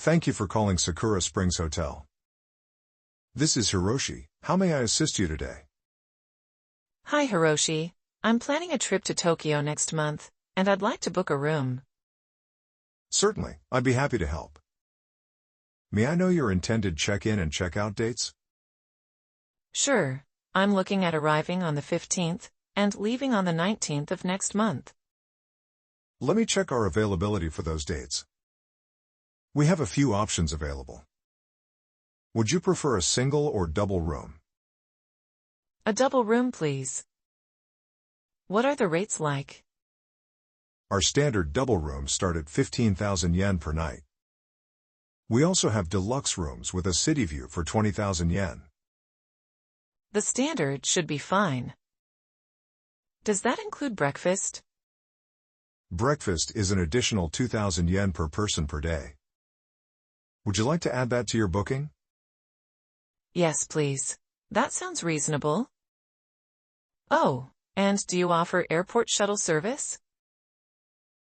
Thank you for calling Sakura Springs Hotel. This is Hiroshi. How may I assist you today? Hi Hiroshi, I'm planning a trip to Tokyo next month, and I'd like to book a room. Certainly, I'd be happy to help. May I know your intended check-in and check-out dates? Sure, I'm looking at arriving on the 15th, and leaving on the 19th of next month. Let me check our availability for those dates. We have a few options available. Would you prefer a single or double room? A double room, please. What are the rates like? Our standard double rooms start at 15,000 yen per night. We also have deluxe rooms with a city view for 20,000 yen. The standard should be fine. Does that include breakfast? Breakfast is an additional 2,000 yen per person per day. Would you like to add that to your booking? Yes, please. That sounds reasonable. Oh, and do you offer airport shuttle service?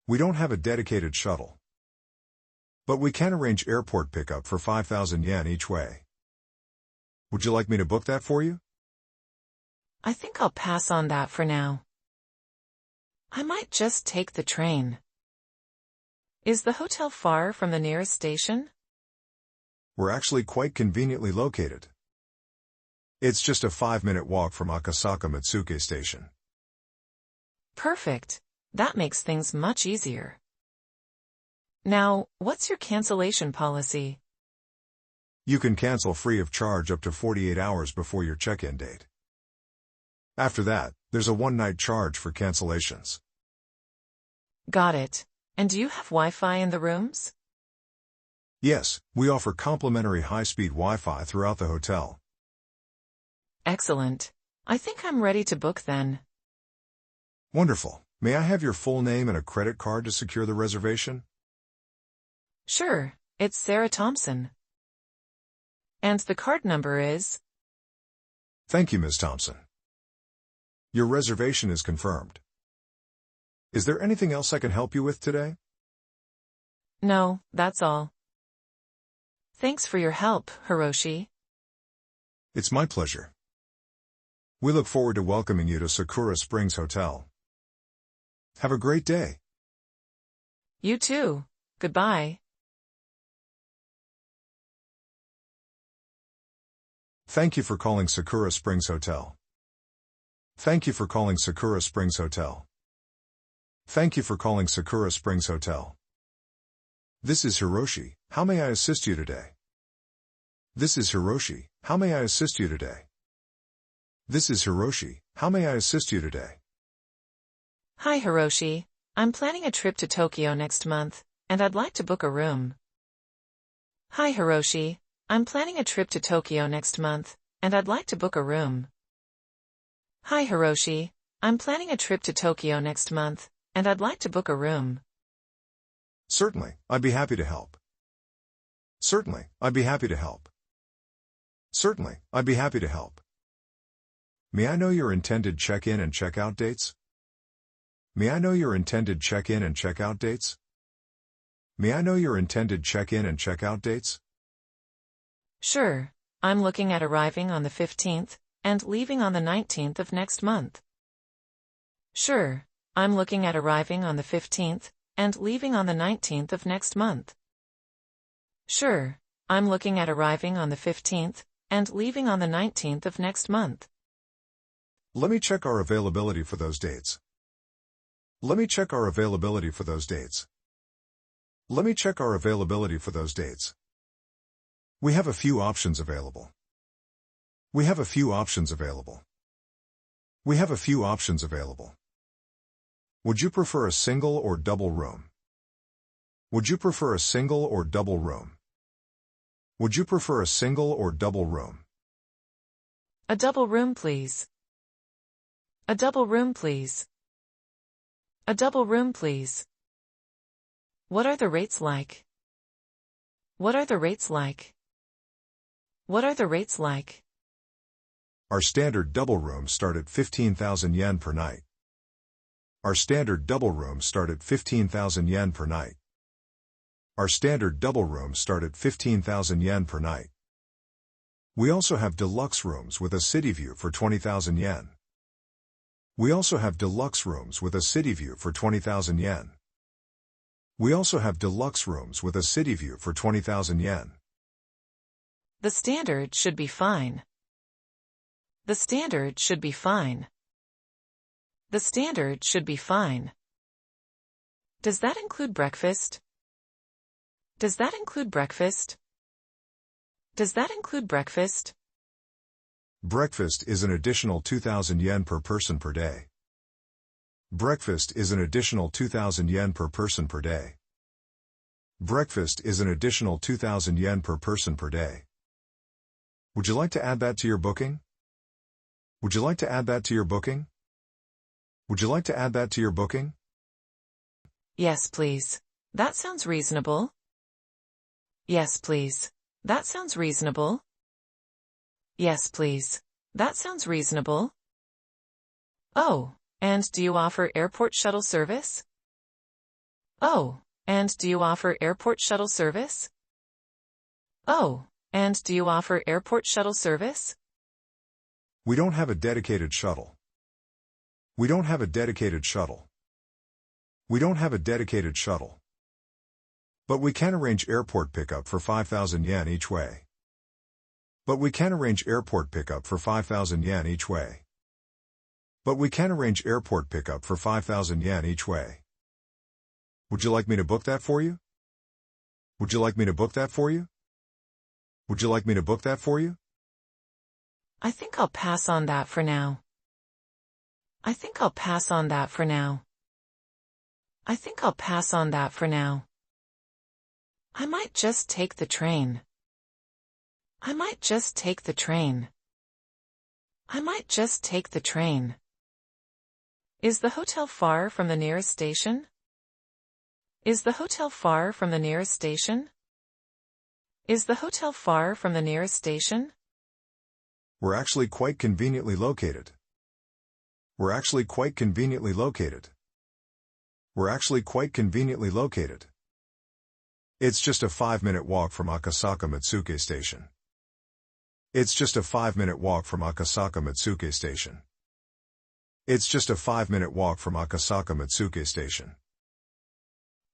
We don't have a dedicated shuttle, but we can arrange airport pickup for 5,000 yen each way. Would you like me to book that for you? I think I'll pass on that for now. I might just take the train. Is the hotel far from the nearest station? We're actually quite conveniently located. It's just a 5-minute walk from Akasaka Mitsuke Station. Perfect. That makes things much easier. Now, what's your cancellation policy? You can cancel free of charge up to 48 hours before your check-in date. After that, there's a one-night charge for cancellations. Got it. And do you have Wi-Fi in the rooms? Yes, we offer complimentary high-speed Wi-Fi throughout the hotel. Excellent. I think I'm ready to book then. Wonderful. May I have your full name and a credit card to secure the reservation? Sure, it's Sarah Thompson. And the card number is... Thank you, Ms. Thompson. Your reservation is confirmed. Is there anything else I can help you with today? No, that's all. Thanks for your help, Hiroshi. It's my pleasure. We look forward to welcoming you to Sakura Springs Hotel. Have a great day. You too. Goodbye. Thank you for calling Sakura Springs Hotel. Thank you for calling Sakura Springs Hotel. Thank you for calling Sakura Springs Hotel. This is Hiroshi. How may I assist you today? This is Hiroshi. How may I assist you today? This is Hiroshi. How may I assist you today? Hi Hiroshi, I'm planning a trip to Tokyo next month, and I'd like to book a room. Hi Hiroshi, I'm planning a trip to Tokyo next month, and I'd like to book a room. Hi Hiroshi, I'm planning a trip to Tokyo next month, and I'd like to book a room. Certainly, I'd be happy to help. Certainly, I'd be happy to help. Certainly, I'd be happy to help. May I know your intended check-in and check-out dates? May I know your intended check-in and check-out dates? May I know your intended check-in and check-out dates? Sure, I'm looking at arriving on the 15th, and leaving on the 19th of next month. Sure, I'm looking at arriving on the 15th, and leaving on the 19th of next month. Sure, I'm looking at arriving on the 15th, and leaving on the 19th of next month. Let me check our availability for those dates. Let me check our availability for those dates. Let me check our availability for those dates. We have a few options available. We have a few options available. We have a few options available. Would you prefer a single or double room? Would you prefer a single or double room? Would you prefer a single or double room? A double room, please. A double room, please. A double room, please. What are the rates like? What are the rates like? What are the rates like? Our standard double rooms start at 15,000 yen per night. Our standard double rooms start at 15,000 yen per night. Our standard double rooms start at 15,000 yen per night. We also have deluxe rooms with a city view for 20,000 yen. We also have deluxe rooms with a city view for 20,000 yen. We also have deluxe rooms with a city view for 20,000 yen. The standard should be fine. The standard should be fine. The standard should be fine. Does that include breakfast? Does that include breakfast? Does that include breakfast? Breakfast is an additional 2,000 yen per person per day. Breakfast is an additional 2,000 yen per person per day. Breakfast is an additional 2,000 yen per person per day. Would you like to add that to your booking? Would you like to add that to your booking? Would you like to add that to your booking? Yes, please. That sounds reasonable. Yes, please. That sounds reasonable. Yes, please. That sounds reasonable. Oh, and do you offer airport shuttle service? Oh, and do you offer airport shuttle service? Oh, and do you offer airport shuttle service? We don't have a dedicated shuttle. We don't have a dedicated shuttle. We don't have a dedicated shuttle. But we can arrange airport pickup for 5,000 yen each way. But we can arrange airport pickup for 5,000 yen each way. But we can arrange airport pickup for 5,000 yen each way. Would you like me to book that for you? Would you like me to book that for you? Would you like me to book that for you? I think I'll pass on that for now. I think I'll pass on that for now. I think I'll pass on that for now. I might just take the train. I might just take the train. I might just take the train. Is the hotel far from the nearest station? Is the hotel far from the nearest station? Is the hotel far from the nearest station? We're actually quite conveniently located. We're actually quite conveniently located. We're actually quite conveniently located. It's just a 5-minute walk from Akasaka Mitsuke Station. It's just a 5-minute walk from Akasaka Mitsuke Station. It's just a 5-minute walk from Akasaka Mitsuke Station.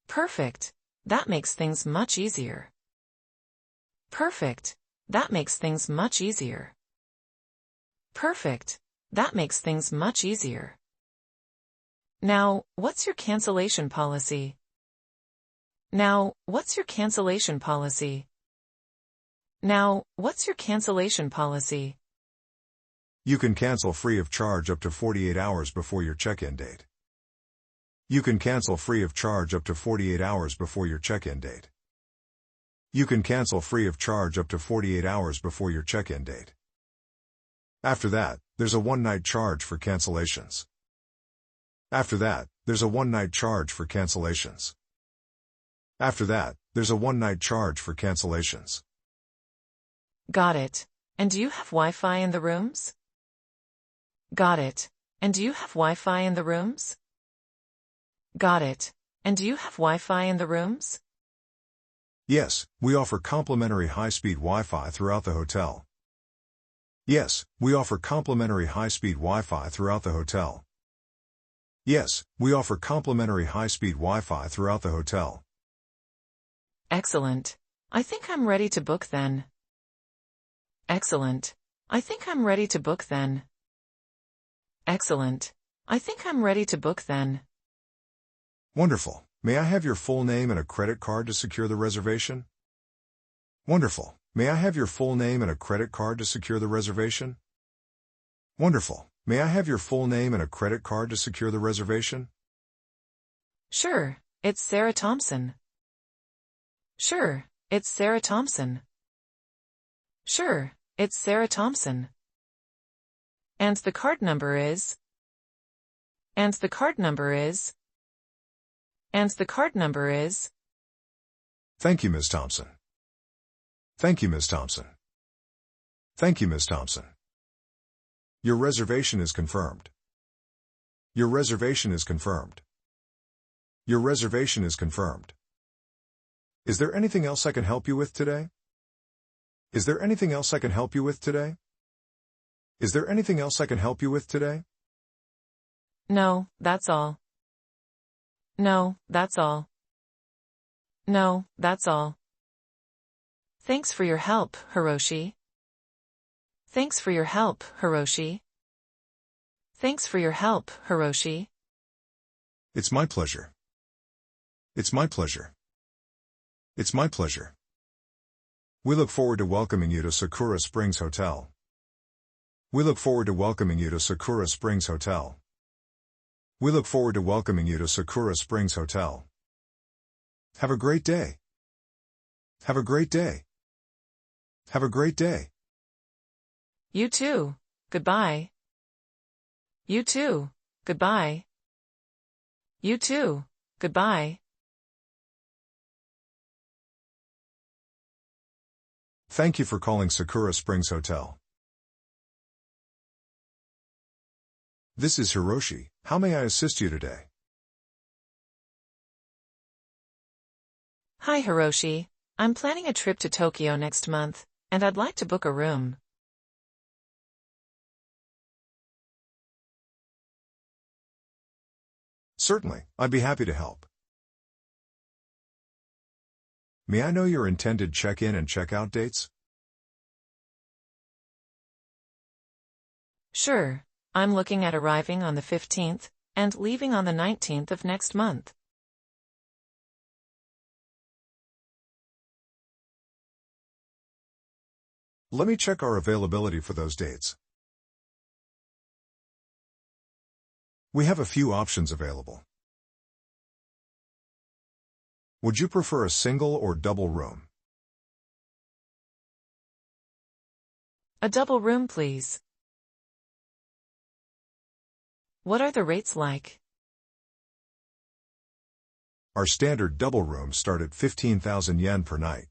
Perfect. That makes things much easier. Perfect. That makes things much easier. Perfect. That makes things much easier. Now, what's your cancellation policy? Now, what's your cancellation policy? Now, what's your cancellation policy? You can cancel free of charge up to 48 hours before your check-in date. You can cancel free of charge up to 48 hours before your check-in date. You can cancel free of charge up to 48 hours before your check-in date. After that, there's a one-night charge for cancellations. After that, there's a one-night charge for cancellations. After that, there's a one-night charge for cancellations. Got it. And do you have Wi-Fi in the rooms? Got it. And do you have Wi-Fi in the rooms? Got it. And do you have Wi-Fi in the rooms? Yes, we offer complimentary high-speed Wi-Fi throughout the hotel. Yes, we offer complimentary high-speed Wi-Fi throughout the hotel. Yes, we offer complimentary high-speed Wi-Fi throughout the hotel. Excellent. I think I'm ready to book then. Excellent. I think I'm ready to book then. Excellent. I think I'm ready to book then. Wonderful. May I have your full name and a credit card to secure the reservation? Wonderful. May I have your full name and a credit card to secure the reservation? Wonderful. May I have your full name and a credit card to secure the reservation? Sure, it's Sarah Thompson. Sure, it's Sarah Thompson. Sure, it's Sarah Thompson. And the card number is. And the card number is. And the card number is. Thank you, Ms. Thompson. Thank you, Ms. Thompson. Thank you, Ms. Thompson. Your reservation is confirmed. Your reservation is confirmed. Your reservation is confirmed. Is there anything else I can help you with today? Is there anything else I can help you with today? Is there anything else I can help you with today? No, that's all. No, that's all. No, that's all. Thanks for your help, Hiroshi. Thanks for your help, Hiroshi. Thanks for your help, Hiroshi. It's my pleasure. It's my pleasure. It's my pleasure. We look forward to welcoming you to Sakura Springs Hotel. We look forward to welcoming you to Sakura Springs Hotel. We look forward to welcoming you to Sakura Springs Hotel. Have a great day. Have a great day. Have a great day. You too. Goodbye. You too. Goodbye. You too. Goodbye. Thank you for calling Sakura Springs Hotel. This is Hiroshi. How may I assist you today? Hi, Hiroshi. I'm planning a trip to Tokyo next month, and I'd like to book a room. Certainly, I'd be happy to help. May I know your intended check-in and check-out dates? Sure. I'm looking at arriving on the 15th, and leaving on the 19th of next month. Let me check our availability for those dates. We have a few options available. Would you prefer a single or double room? A double room, please. What are the rates like? Our standard double rooms start at 15,000 yen per night.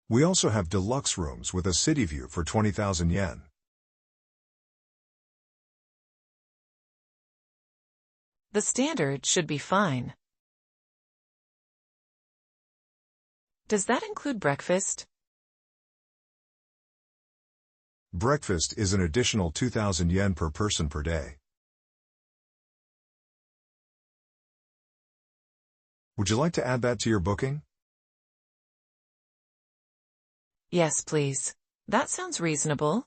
We also have deluxe rooms with a city view for 20,000 yen. The standard should be fine. Does that include breakfast? Breakfast is an additional 2,000 yen per person per day. Would you like to add that to your booking? Yes, please. That sounds reasonable.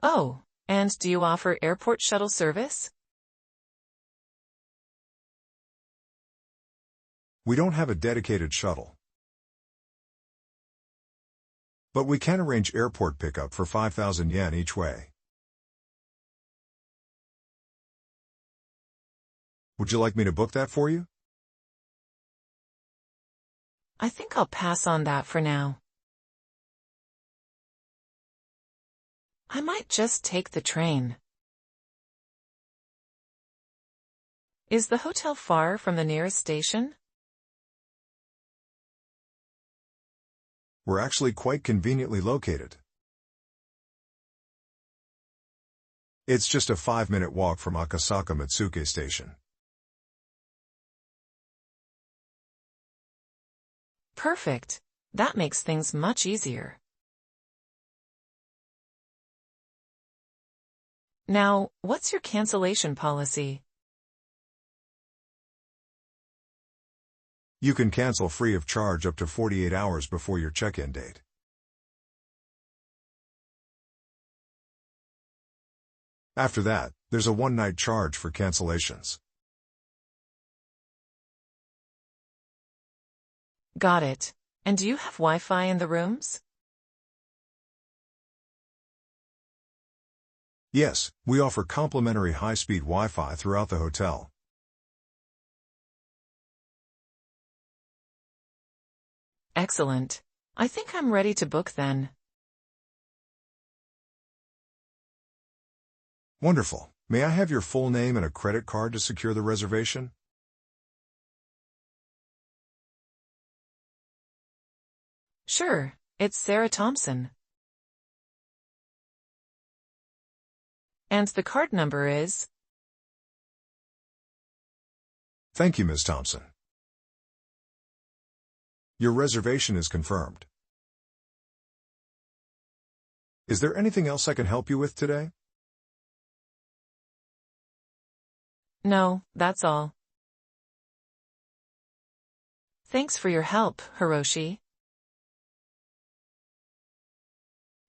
Oh, and do you offer airport shuttle service? We don't have a dedicated shuttle, but we can arrange airport pickup for 5,000 yen each way. Would you like me to book that for you? I think I'll pass on that for now. I might just take the train. Is the hotel far from the nearest station? We're actually quite conveniently located. It's just a 5-minute walk from Akasaka Mitsuke Station. Perfect. That makes things much easier. Now, what's your cancellation policy? You can cancel free of charge up to 48 hours before your check-in date. After that, there's a one-night charge for cancellations. Got it. And do you have Wi-Fi in the rooms? Yes, we offer complimentary high-speed Wi-Fi throughout the hotel. Excellent. I think I'm ready to book then. Wonderful. May I have your full name and a credit card to secure the reservation? Sure, it's Sarah Thompson. And the card number is... Thank you, Ms. Thompson. Your reservation is confirmed. Is there anything else I can help you with today? No, that's all. Thanks for your help, Hiroshi.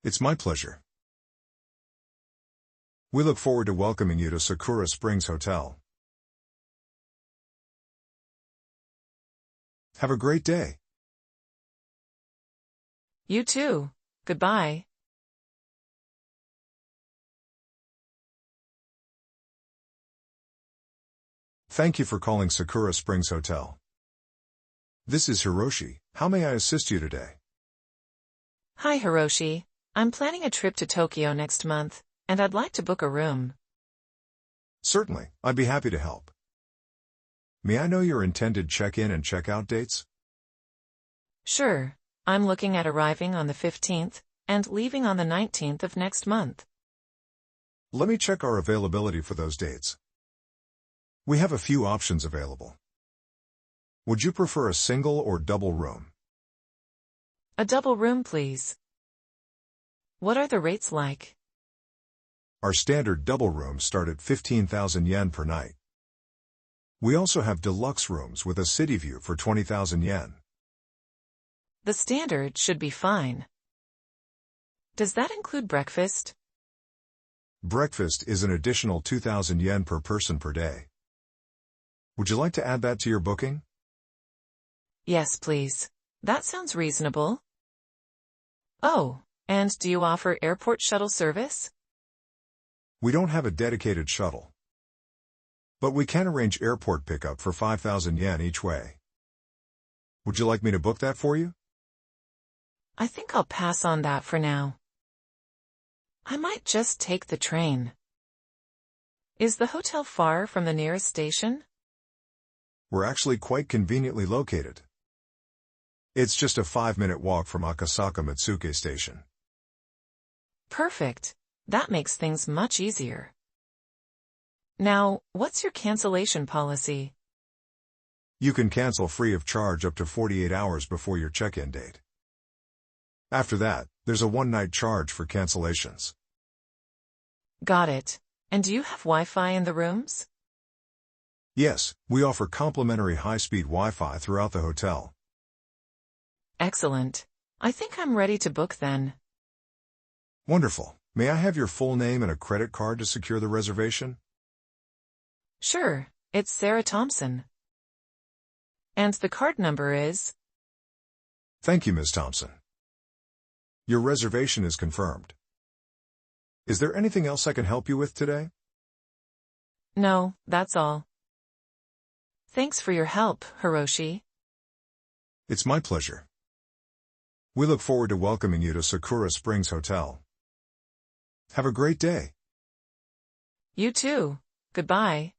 It's my pleasure. We look forward to welcoming you to Sakura Springs Hotel. Have a great day. You too. Goodbye. Thank you for calling Sakura Springs Hotel. This is Hiroshi. How may I assist you today? Hi, Hiroshi. I'm planning a trip to Tokyo next month, and I'd like to book a room. Certainly, I'd be happy to help. May I know your intended check-in and check-out dates? Sure. I'm looking at arriving on the 15th, and leaving on the 19th of next month. Let me check our availability for those dates. We have a few options available. Would you prefer a single or double room? A double room, please. What are the rates like? Our standard double rooms start at 15,000 yen per night. We also have deluxe rooms with a city view for 20,000 yen. The standard should be fine. Does that include breakfast? Breakfast is an additional 2,000 yen per person per day. Would you like to add that to your booking? Yes, please. That sounds reasonable. Oh, and do you offer airport shuttle service? We don't have a dedicated shuttle, but we can arrange airport pickup for 5,000 yen each way. Would you like me to book that for you? I think I'll pass on that for now. I might just take the train. Is the hotel far from the nearest station? We're actually quite conveniently located. It's just a 5-minute walk from Akasaka Mitsuke Station. Perfect. That makes things much easier. Now, what's your cancellation policy? You can cancel free of charge up to 48 hours before your check-in date. After that, there's a one-night charge for cancellations. Got it. And do you have Wi-Fi in the rooms? Yes, we offer complimentary high-speed Wi-Fi throughout the hotel. Excellent. I think I'm ready to book then. Wonderful. May I have your full name and a credit card to secure the reservation? Sure, it's Sarah Thompson. And the card number is... Thank you, Ms. Thompson. Your reservation is confirmed. Is there anything else I can help you with today? No, that's all. Thanks for your help, Hiroshi. It's my pleasure. We look forward to welcoming you to Sakura Springs Hotel. Have a great day. You too. Goodbye.